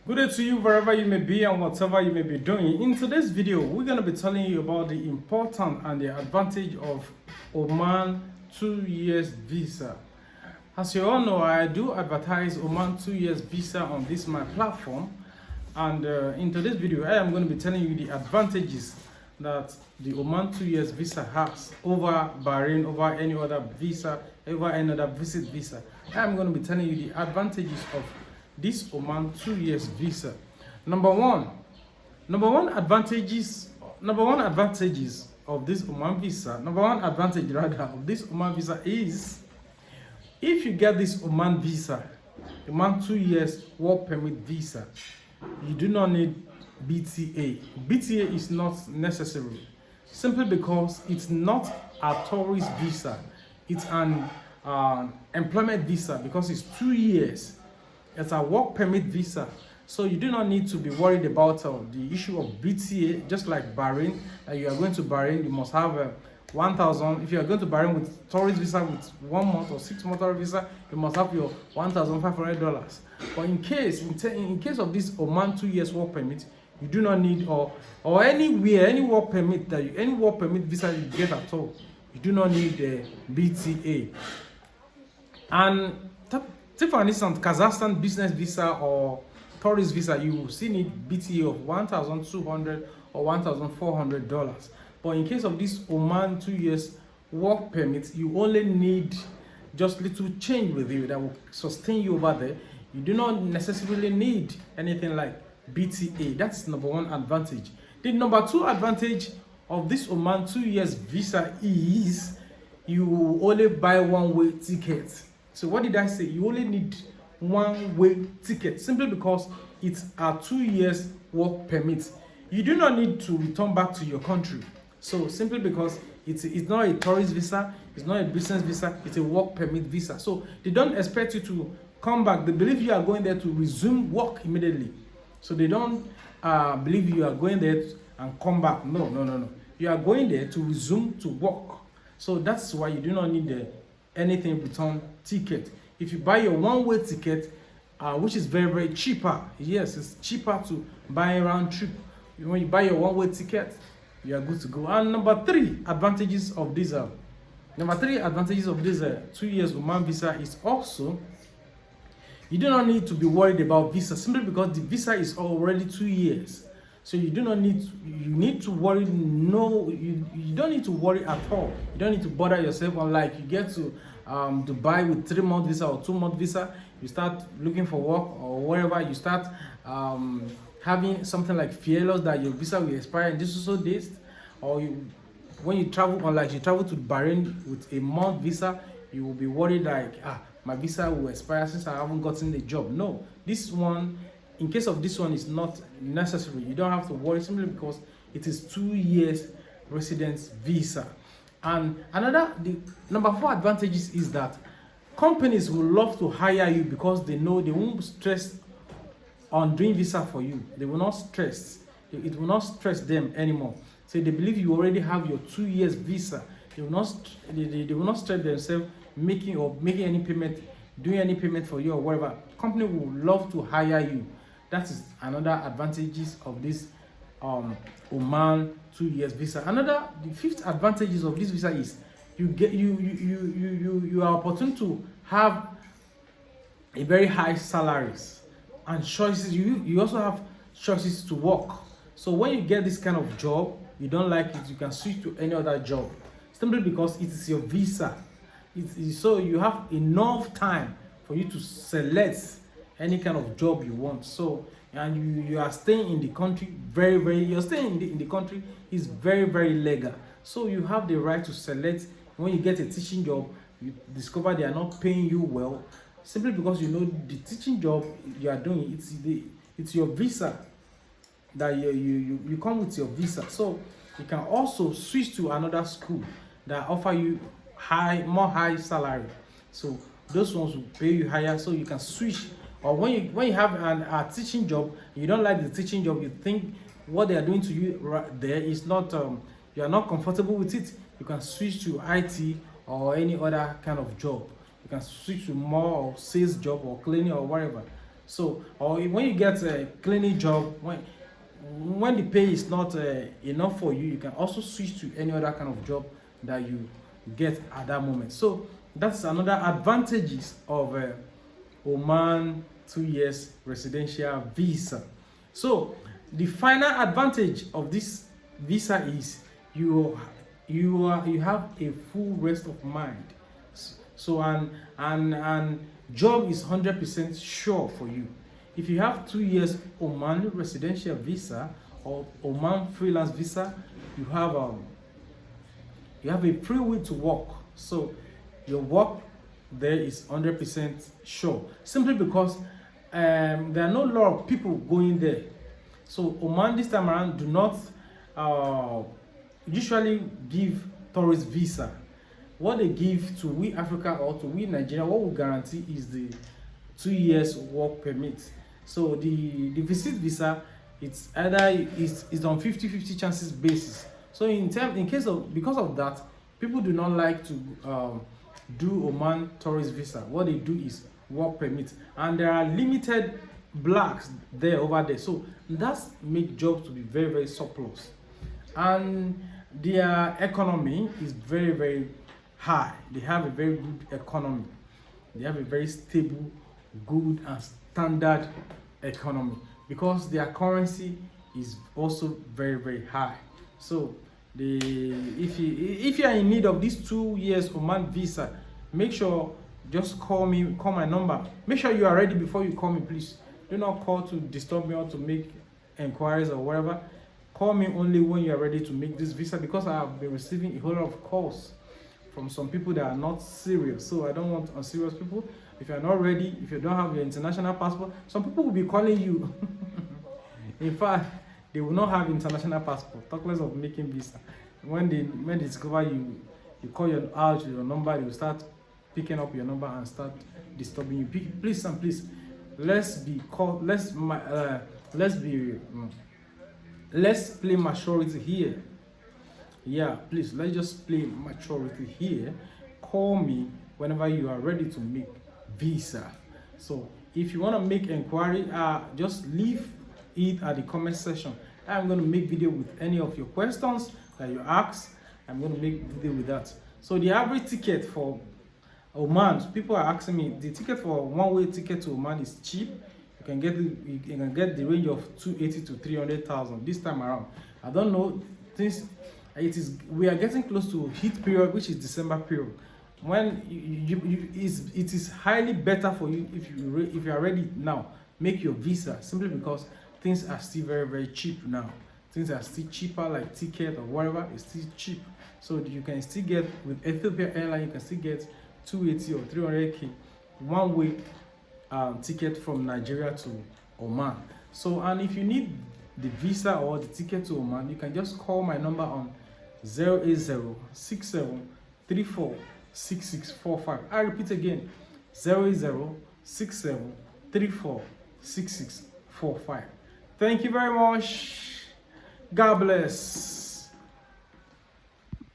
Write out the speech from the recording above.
Good day to you wherever you may be and whatever you may be doing. In today's video, we're going to be telling you about the important and the advantage of Oman 2 years visa. As you all know, I do advertise Oman 2 years visa on this my platform, and in today's video, I am going to be telling you the advantages that the Oman 2 years visa has over Bahrain, over any other visa, over any other visit visa. I am going to be telling you the advantages of this Oman 2 years visa. Number one advantages of this Oman visa. Number one advantage rather of this Oman visa is, if you get this Oman visa, Oman 2 years work permit visa, you do not need BTA. BTA is not necessary, simply because it's not a tourist visa. It's an employment visa, because it's 2 years. It's a work permit visa, so you do not need to be worried about the issue of BTA. Just like Bahrain, you are going to Bahrain, you must have 1,000. If you are going to Bahrain with tourist visa with 1 month or 6 month tourist visa, you must have your $1,500. But in case of this Oman 2 years work permit, you do not need, or anywhere, any work permit visa you get at all, you do not need the BTA. And take for instance, Kazakhstan business visa or tourist visa, you will still need BTA of $1,200 or $1,400. But in case of this Oman 2 years work permit, you only need just little change with you that will sustain you over there. You do not necessarily need anything like BTA. That's number one advantage. The number two advantage of this Oman 2 years visa is you only buy one-way ticket. So what did I say? You only need one-way ticket, simply because it's a 2 years work permit. You do not need to return back to your country. So simply because it's not a tourist visa, it's not a business visa, it's a work permit visa. So they don't expect you to come back. They believe you are going there to resume work immediately. So they don't believe you are going there and come back. No. You are going there to resume to work. So that's why you do not need anything return ticket. If you buy your one-way ticket, which is very cheaper, yes, it's cheaper to buy a round trip. When you buy your one-way ticket, you are good to go. And number three advantages of this 2 years Oman visa is also, you do not need to be worried about visa, simply because the visa is already 2 years. So you do not need to worry. No, you don't need to worry at all. You don't need to bother yourself. Unlike you get to Dubai with 3 month visa or 2 month visa, you start looking for work, or wherever you start having something like fearless that your visa will expire in this so days, or when you travel, unlike you travel to Bahrain with a month visa, you will be worried like, my visa will expire since I haven't gotten the job. No, this one, in case of this one, is not necessary. You don't have to worry, simply because it is 2 years residence visa. And the number 4 advantages is that companies will love to hire you, because they know they won't stress on doing visa for you. They will not stress. It will not stress them anymore. So they believe you already have your 2 years visa. They will not stress themselves making any payment, doing any payment for you or whatever. Company will love to hire you. That is another advantages of this Oman 2 years visa. The fifth advantages of this visa is you are opportune to have a very high salaries and choices. You also have choices to work. So when you get this kind of job, you don't like it, you can switch to any other job, simply because it is your visa. So you have enough time for you to select any kind of job you want. So, and you are staying in the country you're staying in the country is very legal. So you have the right to select. When you get a teaching job, you discover they are not paying you well, simply because you know the teaching job you are doing, it's your visa, that you come with your visa. So you can also switch to another school that offer you more high salary. So those ones will pay you higher, so you can switch. Or when you have a teaching job, you don't like the teaching job, you think what they are doing to you right there is not, you are not comfortable with it, you can switch to IT or any other kind of job. You can switch to more sales job or cleaning or whatever. So, or when you get a cleaning job, when the pay is not enough for you, you can also switch to any other kind of job that you get at that moment. So that's another advantages of Oman 2 years residential visa. So the final advantage of this visa is you have a full rest of mind. So and job is 100% sure for you. If you have 2 years Oman residential visa or Oman freelance visa, you have a free will to work. So your work there is 100% sure. Simply because there are no lot of people going there. So Oman this time around do not usually give tourist visa. What they give to we Africa or to we Nigeria, what we guarantee is the 2 years work permit. So the visit visa, it's either it's on 50-50 chances basis. So because of that, people do not like to do Oman tourist visa. What they do is work permit, and there are limited blacks there over there. So that's make jobs to be very, very surplus, and their economy is very, very high. They have a very good economy. They have a very stable, good and standard economy because their currency is also very, very high. So if you are in need of these 2 years Oman visa, make sure just call my number. Make sure you are ready before you call me, please. Do not call to disturb me or to make inquiries or whatever. Call me only when you are ready to make this visa, because I have been receiving a whole lot of calls from some people that are not serious. So I don't want unserious people. If you're not ready, if you don't have your international passport, some people will be calling you. In fact, they will not have international passport. Talk less of making visa. When they discover you call your number, they will start picking up your number and start disturbing you. Please and please, let's play maturity here. Yeah, please, let's just play maturity here. Call me whenever you are ready to make visa. So if you want to make inquiry, just leave it at the comment section. I'm going to make video with any of your questions that you ask. I'm going to make video with that. So the average ticket for Oman, people are asking me, the ticket for one-way ticket to Oman is cheap. You can get the range of 280 to 300,000 this time around. I don't know, we are getting close to heat period, which is December period, when it is highly better for you if you are ready now, make your visa, simply because things are still very, very cheap now. Things are still cheaper, like ticket or whatever is still cheap. So you can still get with Ethiopia Airline, you can still get 280 or 300k one-way ticket from Nigeria to Oman. So, and if you need the visa or the ticket to Oman, you can just call my number on 08067346645. I repeat again, 08067346645. Thank you very much. God bless.